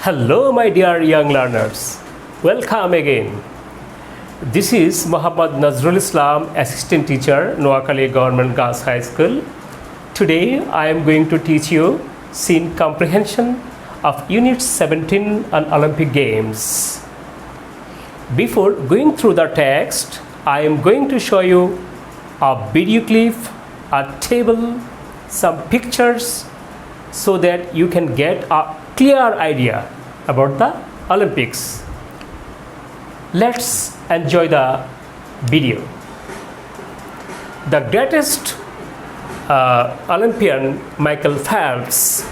Hello, my dear young learners. Welcome again. This is Muhammad Nazrul Islam, Assistant Teacher, Noakhali Government Girls High School. Today, I am going to teach you scene comprehension of Unit 17 on Olympic Games. Before going through the text, I am going to show you a video clip, a table, some pictures, so that you can get a clear idea about the Olympics. Let's enjoy the video. The greatest Olympian, Michael Phelps,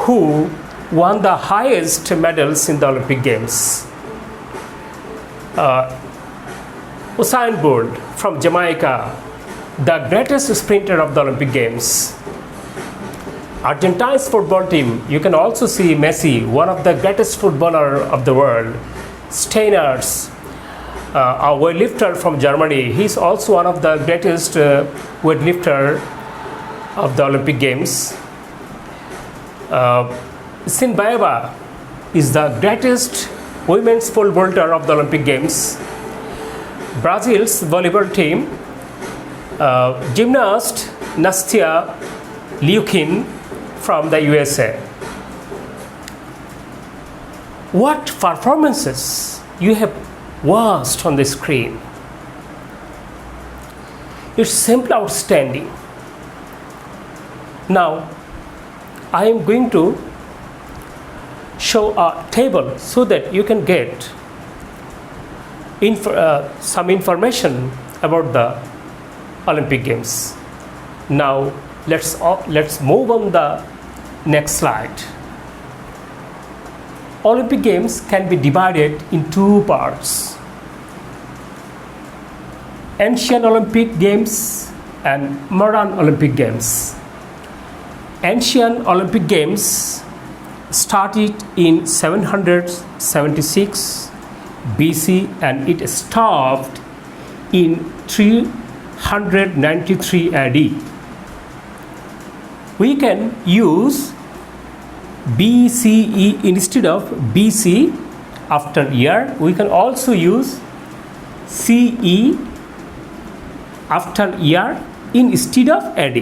who won the highest medals in the Olympic Games. Usain Bolt from Jamaica, the greatest sprinter of the Olympic Games. Argentina's football team, you can also see Messi, one of the greatest footballer of the world. Steiners, a weightlifter from Germany, he's also one of the greatest weightlifter of the Olympic Games. Sinbayeva is the greatest women's pole vaulter of the Olympic Games. Brazil's volleyball team, gymnast Nastia Liukin from the USA. What performances you have watched on the screen? It's simply outstanding. Now, I am going to show a table so that you can get some information about the Olympic Games. Now, let's move on the next slide. Olympic Games can be divided in two parts: ancient Olympic Games and modern Olympic Games. Ancient Olympic Games started in 776 BC and it stopped in 393 AD. We can use BCE instead of BC after year. We can also use CE after year instead of AD.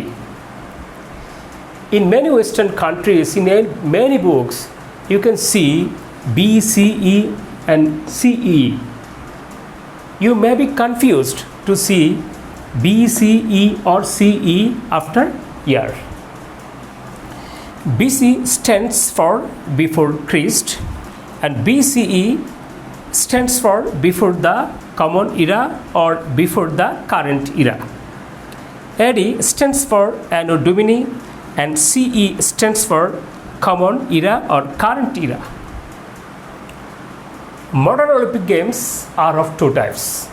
In many Western countries, in many books, you can see BCE and CE. You may be confused to see BCE or CE after year. BC stands for before Christ and BCE stands for before the common era or before the current era. AD stands for Anno Domini and CE stands for common era or current era. Modern Olympic Games are of two types: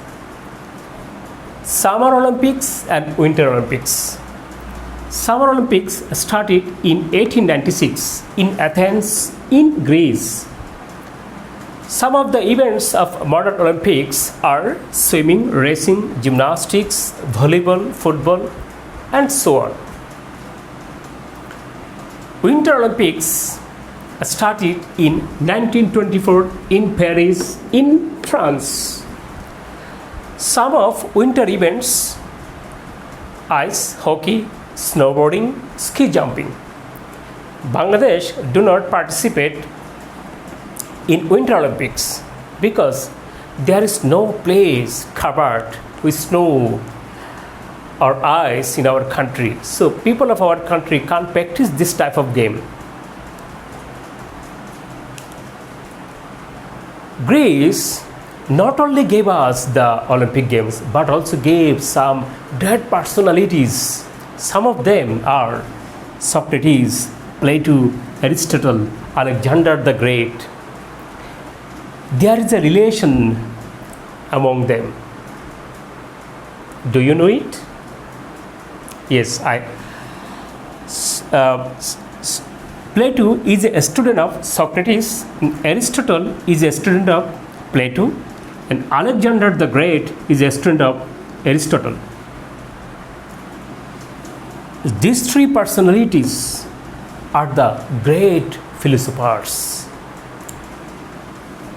Summer Olympics and Winter Olympics. Summer Olympics started in 1896 in Athens, in Greece. Some of the events of modern Olympics are swimming, racing, gymnastics, volleyball, football, and so on. Winter Olympics started in 1924 in Paris, in France. Some of winter events: ice hockey, snowboarding, ski jumping. Bangladesh do not participate in Winter Olympics because there is no place covered with snow or ice in our country. So people of our country can't practice this type of game. Greece not only gave us the Olympic Games but also gave some great personalities. Some of them are Socrates, Plato, Aristotle, Alexander the Great. There is a relation among them. Do you know it? Yes, Plato is a student of Socrates, Aristotle is a student of Plato, and Alexander the Great is a student of Aristotle. These three personalities are the great philosophers.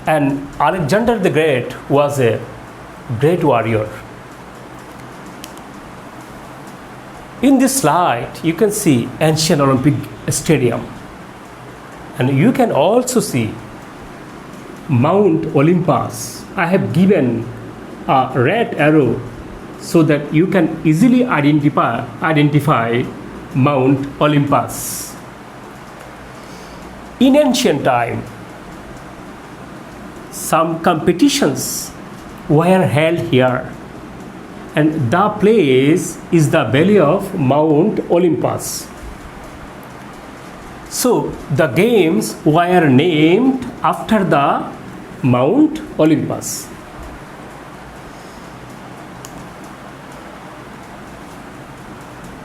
And Alexander the Great was a great warrior. In this slide, you can see ancient Olympic Stadium. And you can also see Mount Olympus. I have given a red arrow so that you can easily identify Mount Olympus. In ancient time, some competitions were held here, and the place is the valley of Mount Olympus. So the games were named after the Mount Olympus.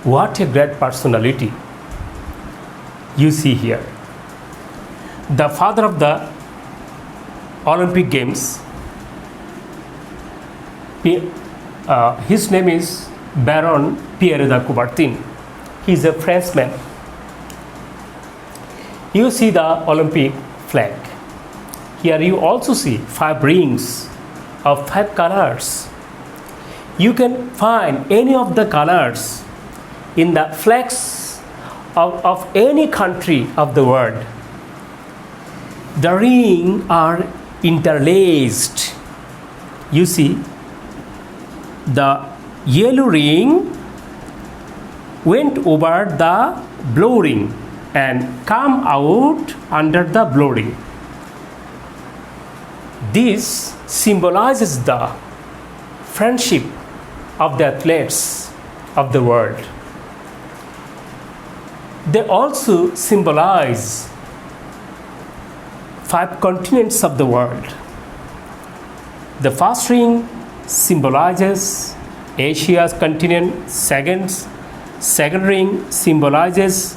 What a great personality you see here. The father of the Olympic Games, his name is Baron Pierre de Coubertin. He is a Frenchman. You see the Olympic flag. Here you also see 5 rings of 5 colors. You can find any of the colors in the flags of any country of the world. The rings are interlaced. You see, the yellow ring went over the blue ring and come out under the blue ring. This symbolizes the friendship of the athletes of the world. They also symbolize 5 continents of the world. The first ring symbolizes Asia's continent, second ring symbolizes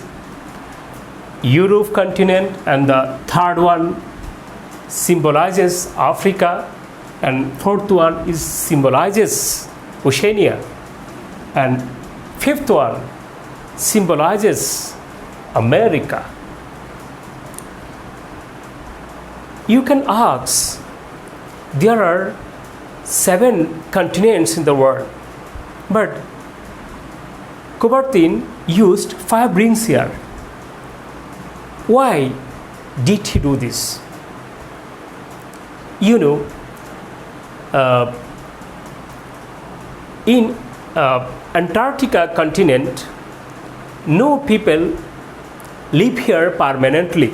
Europe continent, and the third one symbolizes Africa, and fourth one is symbolizes Oceania, and fifth one symbolizes America. You can ask, there are 7 continents in the world, but Coubertin used 5 rings here. Why did he do this? You know, in Antarctica continent, no people live here permanently.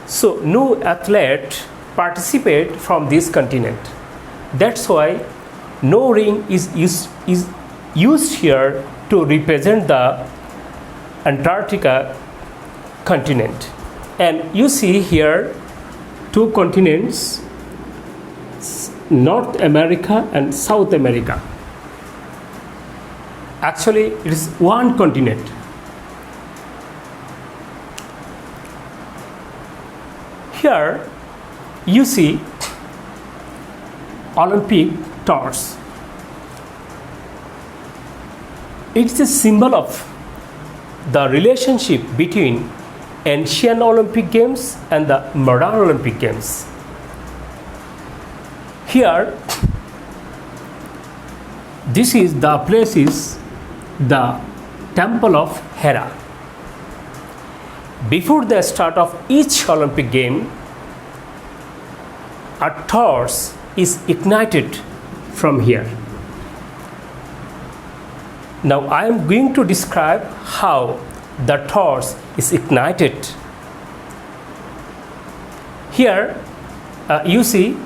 So no athlete participate from this continent. That's why no ring is used here to represent the Antarctica continent. And you see here 2 continents, North America and South America. Actually, it is one continent. Here you see Olympic torch. It's a symbol of the relationship between ancient Olympic Games and the modern Olympic Games. Here, this is the place is the Temple of Hera. Before the start of each Olympic game, a torch is ignited from here. Now I am going to describe how the torch is ignited. Here you see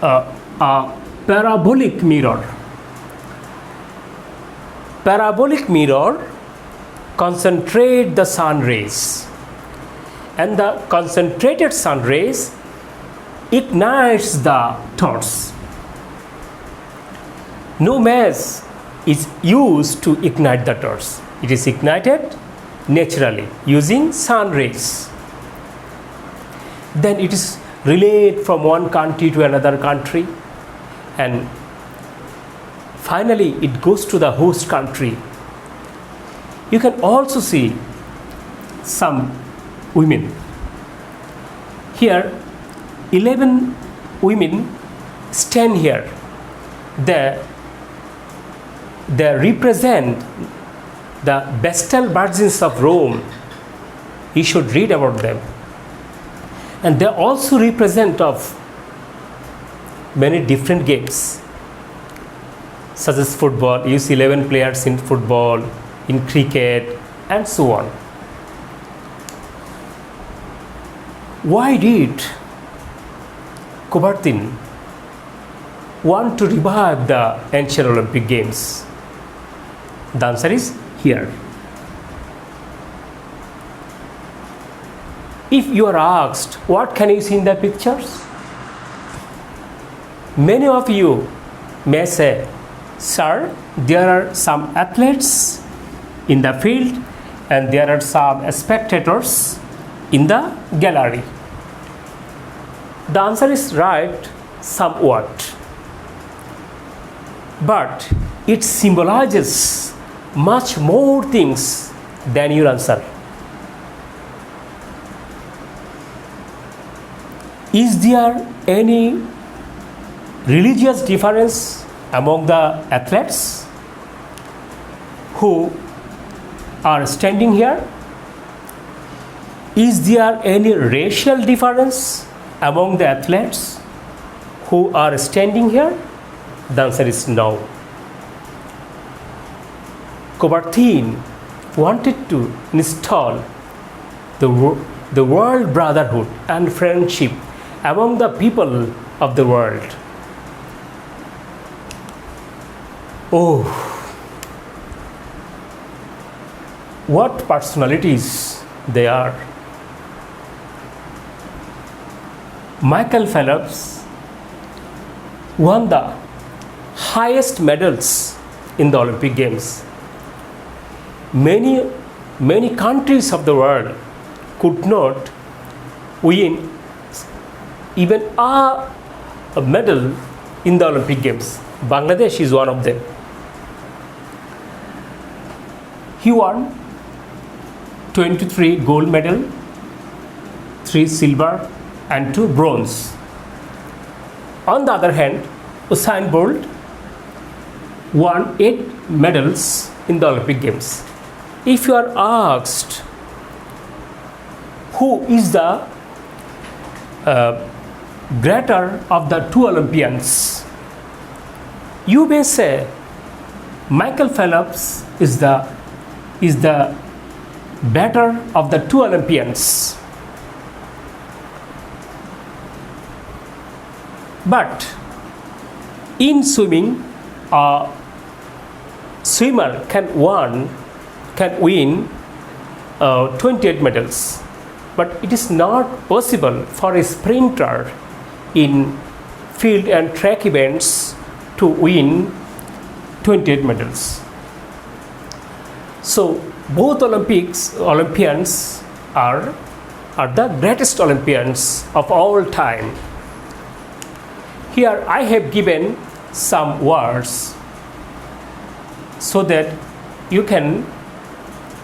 a parabolic mirror. Parabolic mirror concentrate the sun rays, and the concentrated sun rays ignites the torch. No match is used to ignite the torch. It is ignited naturally using sun rays. Then it is relayed from one country to another country, and finally it goes to the host country. You can also see some women. Here 11 women stand here. They represent the Vestal Virgins of Rome. You should read about them. And they also represent of many different games, such as football. You see 11 players in football, in cricket, and so on. Why did Coubertin want to revive the ancient Olympic Games? The answer is here. If you are asked, what can you see in the pictures? Many of you may say, sir, there are some athletes in the field and there are some spectators in the gallery. The answer is right, somewhat. But it symbolizes much more things than your answer. Is there any religious difference among the athletes who are standing here? Is there any racial difference among the athletes who are standing here? The answer is no. Coubertin wanted to install the world brotherhood and friendship among the people of the world. Oh, what personalities they are. Michael Phelps won the highest medals in the Olympic Games. Many countries of the world could not win even a medal in the Olympic Games. Bangladesh is one of them. He won 23 gold medal, 3 silver and 2 bronze. On the other hand, Usain Bolt won 8 medals in the Olympic Games. If you are asked who is the greater of the two Olympians, you may say Michael Phelps is the better of the two Olympians. But in swimming, a swimmer can win 28 medals, but it is not possible for a sprinter in field and track events to win 28 medals. So both Olympians are the greatest Olympians of all time. Here I have given some words so that you can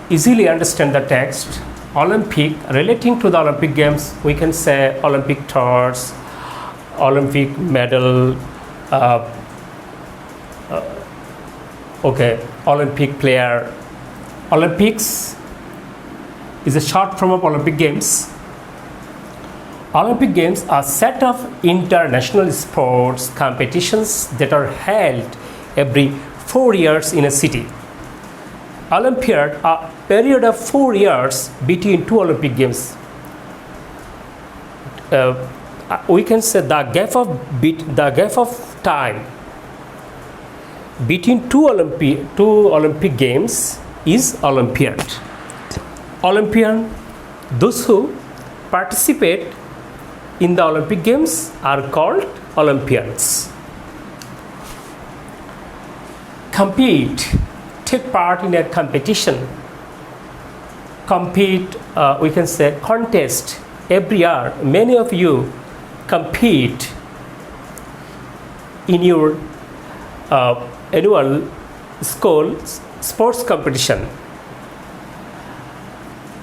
easily understand the text. Olympic, relating to the Olympic Games, we can say Olympic torch, Olympic medal, Olympic player. Olympics is a short form of Olympic Games. Olympic Games are a set of international sports competitions that are held every 4 years in a city. Olympiad, a period of 4 years between two Olympic Games. We can say the gap of time between two Olympic Games is Olympiad. Olympian, those who participate in the Olympic Games are called Olympians. Compete, take part in a competition. Compete, we can say contest every year. Many of you compete in your annual school sports competition.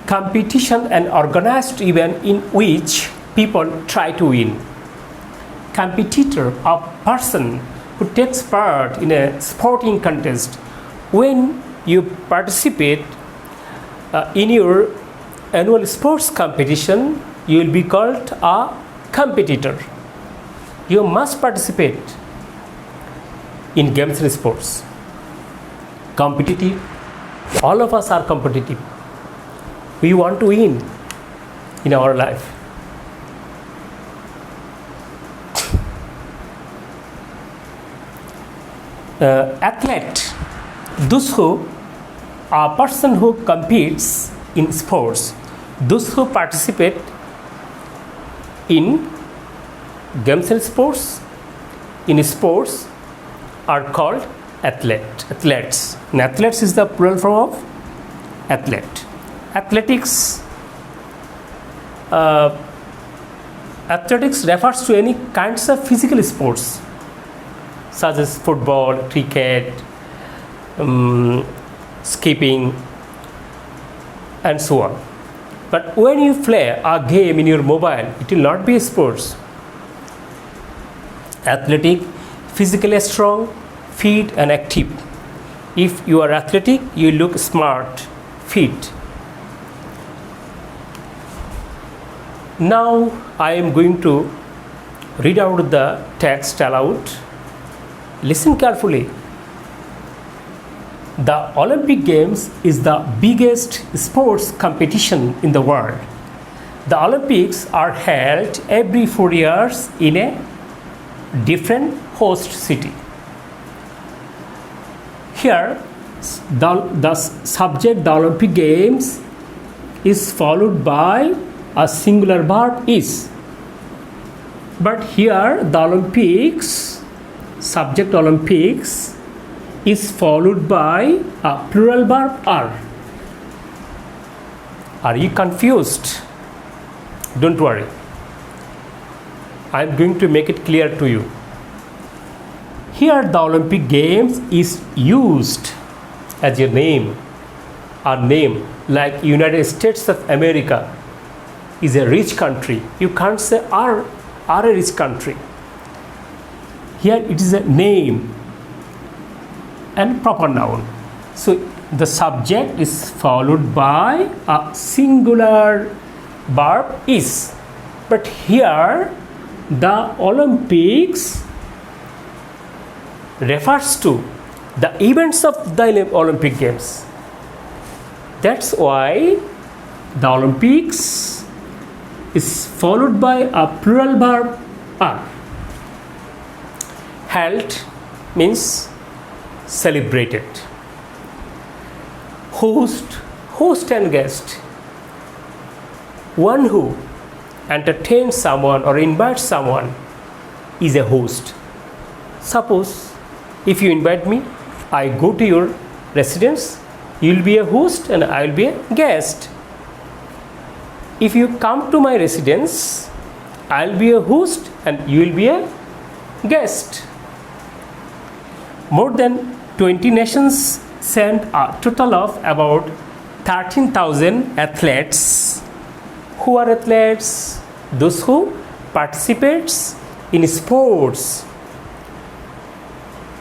Competition, an organized event in which people try to win. Competitor, a person who takes part in a sporting contest. When you participate in your annual sports competition, you will be called a competitor. You must participate in games and sports. Competitive, all of us are competitive. We want to win in our life. Athlete, a person who competes in sports, those who participate in games and sports, in sports, are called athletes. And athletes is the plural form of athlete. Athletics refers to any kinds of physical sports such as football, cricket, skipping, and so on. But when you play a game in your mobile, it will not be sports. Athletic, physically strong, fit and active. If you are athletic, you look smart, fit. Now I am going to read out the text aloud. Listen carefully. The Olympic Games is the biggest sports competition in the world. The Olympics are held every 4 years in a different host city. Here, the subject, the Olympic Games, is followed by a singular verb is. But here, the Olympics, subject Olympics, is followed by a plural verb are. Are you confused? Don't worry. I am going to make it clear to you. Here the Olympic Games is used as a name. A name like United States of America is a rich country. You can't say are a rich country. Here it is a name and proper noun. So the subject is followed by a singular verb is. But here the Olympics refers to the events of the Olympic Games. That's why the Olympics is followed by a plural verb are. Held means celebrated. Host and guest. One who entertains someone or invites someone is a host. Suppose if you invite me, I go to your residence, you will be a host and I will be a guest. If you come to my residence, I will be a host and you will be a guest. More than 20 nations sent a total of about 13,000 athletes. Who are athletes? Those who participates in sports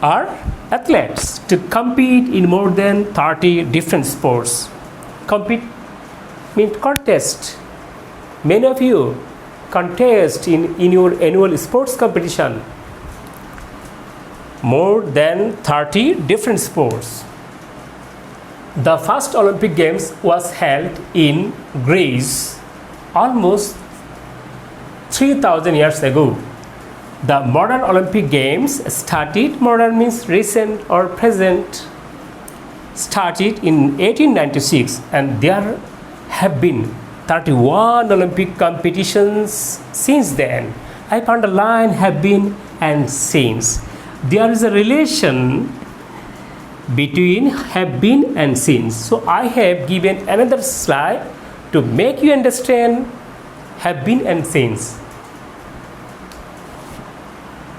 are athletes to compete in more than 30 different sports. Compete means contest. Many of you contest in your annual sports competition. More than 30 different sports. The first Olympic Games was held in Greece almost 3,000 years ago. The modern Olympic Games started, modern means recent or present, started in 1896 and there have been 31 Olympic competitions since then. I underline have been and since. There is a relation between have been and since. So I have given another slide to make you understand have been and since.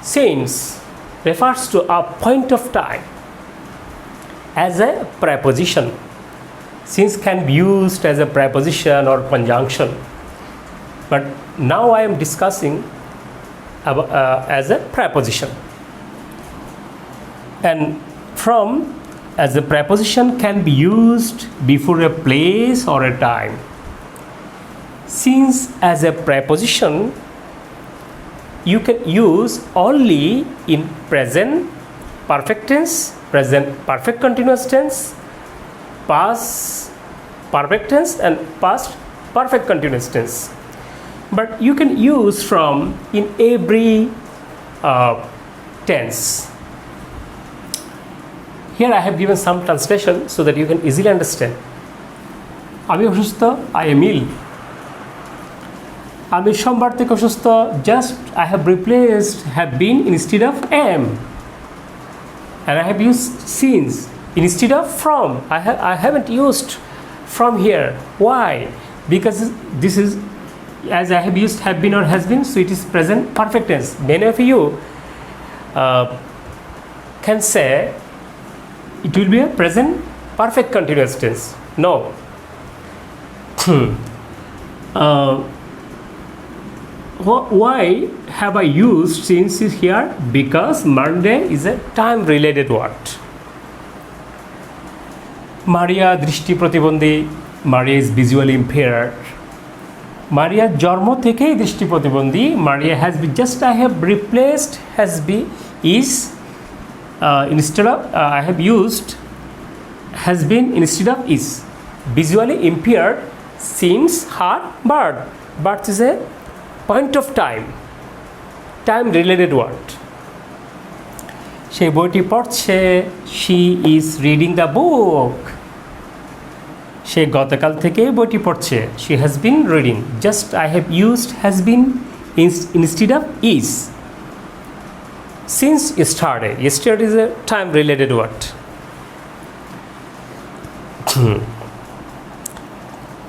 Since refers to a point of time as a preposition. Since can be used as a preposition or conjunction. But now I am discussing about, as a preposition. And from as a preposition can be used before a place or a time. Since as a preposition you can use only in present perfect tense, present perfect continuous tense, past perfect tense and past perfect continuous tense. But you can use from in every tense. Here I have given some translation so that you can easily understand. আমি অসুস্থ, I am ill. আমি সোমবার থেকে অসুস্থ, just I have replaced have been instead of am. And I have used since instead of from. I haven't used from here. Why? Because this is, as I have used have been or has been, so it is present perfect tense. Many of you can say it will be a present perfect continuous tense. No. Why have I used since is here? Because Monday is a time related word. Maria দৃষ্টি প্রতিবন্ধী, Maria is visually impaired. Maria জন্ম থেকেই দৃষ্টি প্রতিবন্ধী. Maria has been, just I have replaced has been is instead of I have used has been instead of is. Visually impaired seems hard, but birth is a point of time related word. সে বইটি পড়ছে, she is reading the book. সে গতকাল থেকে বইটি পড়ছে, she has been reading. Just I have used has been instead of is. Since yesterday is a time related word.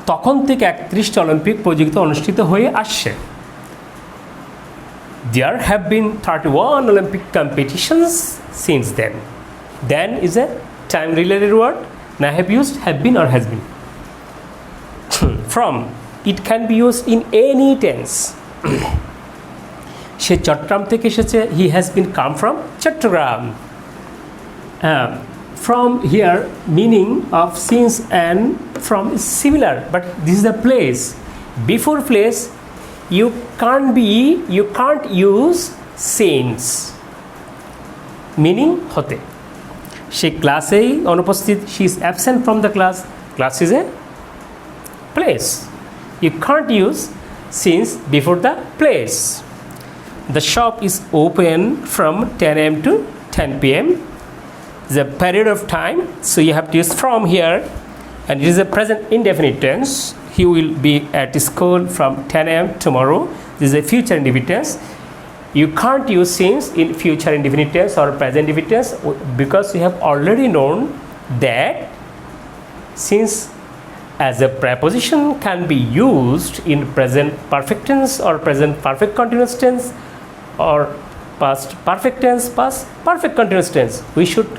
তখন থেকে 31টি Olympic প্রতিযোগিতা অনুষ্ঠিত হয়ে আসছে. There have been 31 Olympic competitions since then. Then is a time related word. Now I have used have been or has been. From, it can be used in any tense. সে চট্টগ্রাম থেকে এসেছে, he has been come from Chattogram. From here meaning of since and from is similar, but this is the place. Before place you can't use since. Meaning হতে, সে ক্লাসেই অনুপস্থিত, she is absent from the class. Class is a place. You can't use since before the place. The shop is open from 10 a.m. to 10 p.m. The period of time, so you have to use from here, and it is a present indefinite tense. He will be at school from 10 a.m. tomorrow. This is a future indefinite tense. You can't use since in future indefinite tense or present indefinite tense because you have already known that since as a preposition can be used in present perfect tense or present perfect continuous tense or past perfect tense, past perfect continuous tense. We should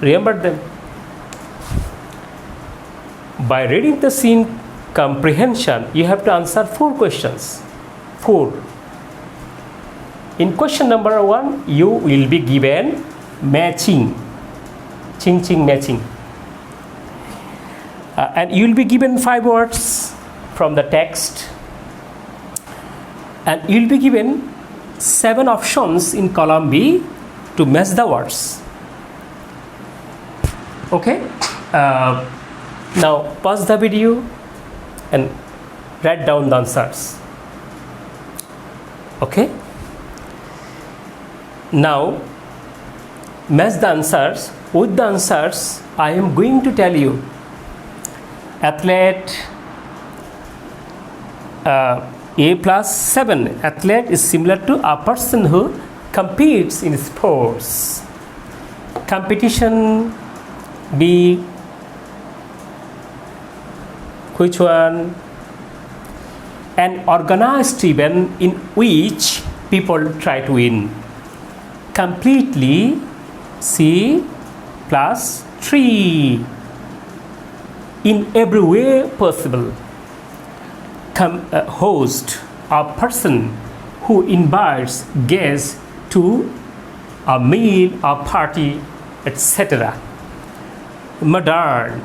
remember them. By reading the scene comprehension, you have to answer 4 questions. 4. In question number 1, you will be given matching, ching matching, and you will be given 5 words from the text, and you will be given 7 options in column B to match the words. Okay, now pause the video and write down the answers. Okay, now match the answers. With the answers I am going to tell you. Athlete, A plus 7. Athlete is similar to a person who competes in sports. Competition, B. Which one? An organized event in which people try to win. Completely, C plus 3. In every way possible. Host, a person who invites guests to a meal, a party, etc. Modern.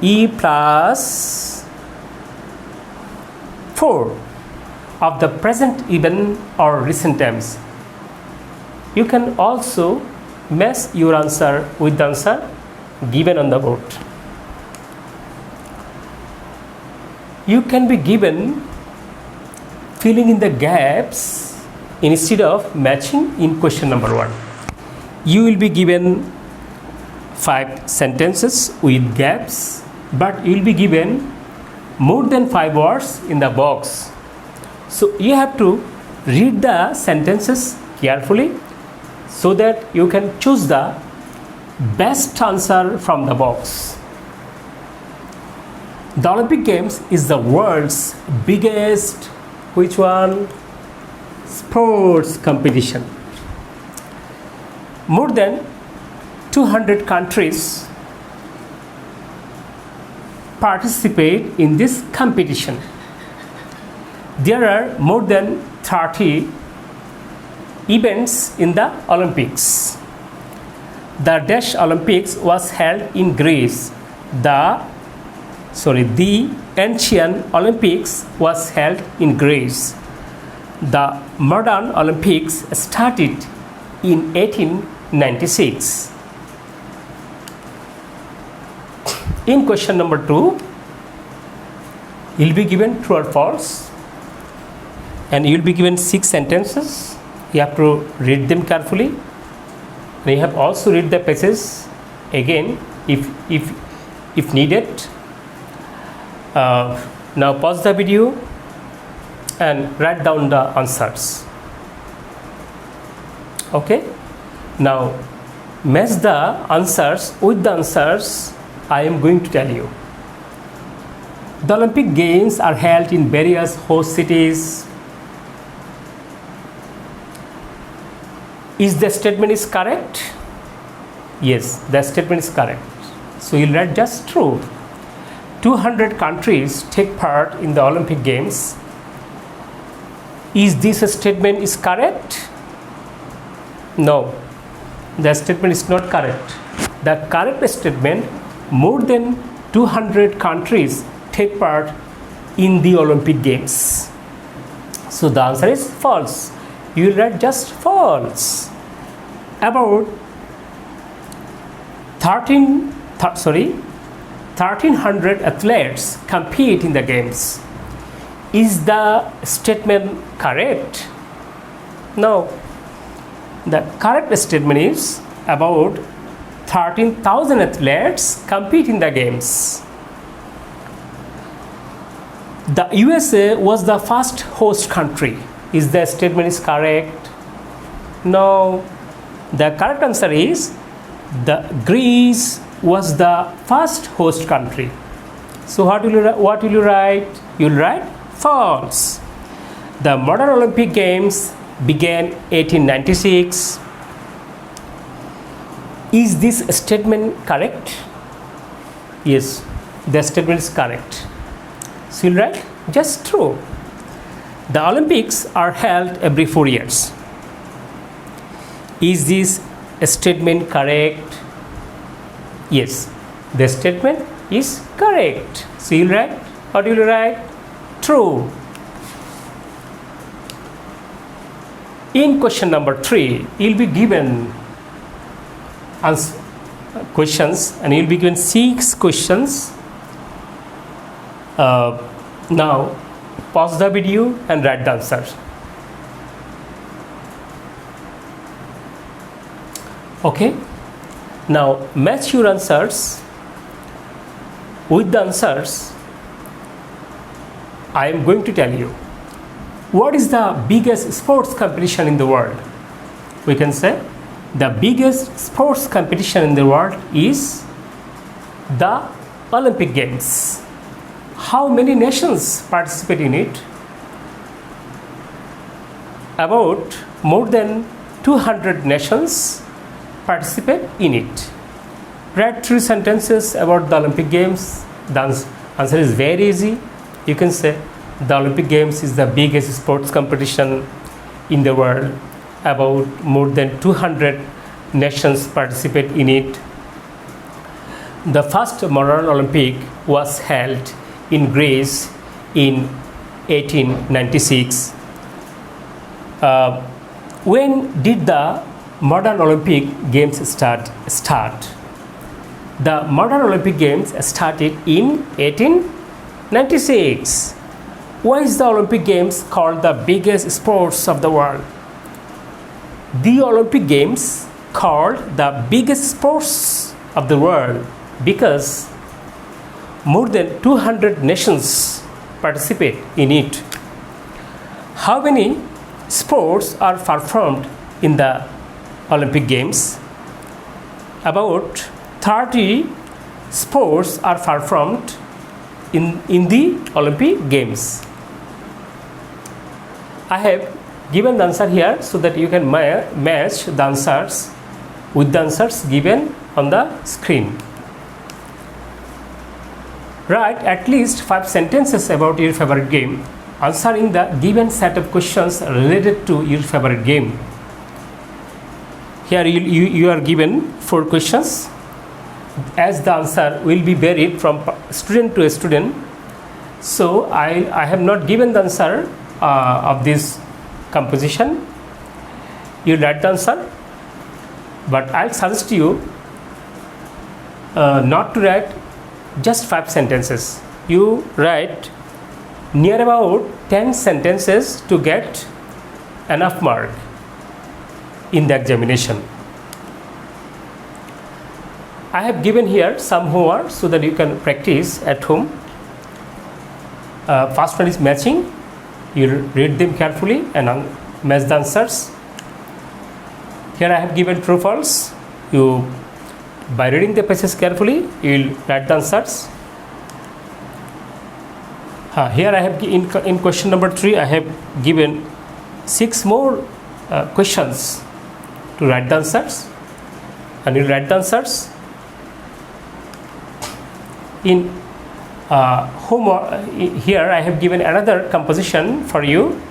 E plus 4 of the present even or recent tense. You can also match your answer with the answer given on the board. You can be given filling in the gaps instead of matching in question number 1. You will be given 5 sentences with gaps, but you will be given more than 5 words in the box. So you have to read the sentences carefully so that you can choose the best answer from the box. The Olympic Games is the world's biggest, which one? Sports competition. More than 200 countries participate in this competition. There are more than 30 events in the Olympics. The Dash Olympics was held in Greece. The ancient Olympics was held in Greece. The modern Olympics started in 1896. In question number 2, you'll be given true or false, and you'll be given 6 sentences. You have to read them carefully, and you have also read the passages again if needed. Now pause the video and write down the answers. Okay, now match the answers with the answers I am going to tell you. The Olympic Games are held in various host cities. Is the statement is correct? Yes, the statement is correct. So you'll write just true. 200 countries take part in the Olympic Games. Is this statement is correct? No, the statement is not correct. The correct statement, more than 200 countries take part in the Olympic Games. So the answer is false. You will write just false. About 1,300 athletes compete in the games. Is the statement correct? No. The correct statement is about 13,000 athletes compete in the games. The USA was the first host country. Is the statement is correct? No. The correct answer is the Greece was the first host country. So what will you write? You will write false. The modern Olympic Games began 1896. Is this statement correct? Yes, the statement is correct. So you'll write just true. The Olympics are held every 4 years. Is this statement correct? Yes, the statement is correct. So you'll write, what will you write? True. In question number 3, you'll be given questions, and you'll be given 6 questions. Now pause the video and write the answers. Okay, now match your answers with the answers I am going to tell you. What is the biggest sports competition in the world? We can say the biggest sports competition in the world is the Olympic Games. How many nations participate in it? About more than 200 nations participate in it. Write 3 sentences about the Olympic Games. The answer is very easy. You can say The Olympic Games is the biggest sports competition in the world. About more than 200 nations participate in it. The first modern Olympic was held in Greece in 1896. When did the modern Olympic Games start? The modern Olympic Games started in 1896. Why is the Olympic Games called the biggest sports of the world? The Olympic Games called the biggest sports of the world because more than 200 nations participate in it. How many sports are performed in the Olympic Games? About 30 sports are performed in the Olympic Games. I have given the answer here so that you can match the answers with the answers given on the screen. Write at least 5 sentences about your favorite game, answering the given set of questions related to your favorite game. Here you are given 4 questions. As the answer will be varied from student to student, so I have not given the answer of this composition. You write the answer, but I'll suggest you not to write just 5 sentences. You write near about 10 sentences to get enough mark in the examination. I have given here some homework so that you can practice at home. First one is matching. You read them carefully and match the answers. Here I have given true false. You, by reading the passages carefully, you will write the answers. Here I have in question number 3 I have given 6 more questions to write the answers, and you write the answers. In homework, here I have given another composition for you,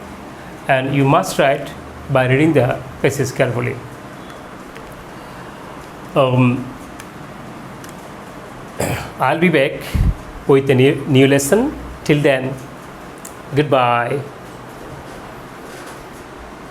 and you must write by reading the passage carefully. I'll be back with a new lesson. Till then, goodbye.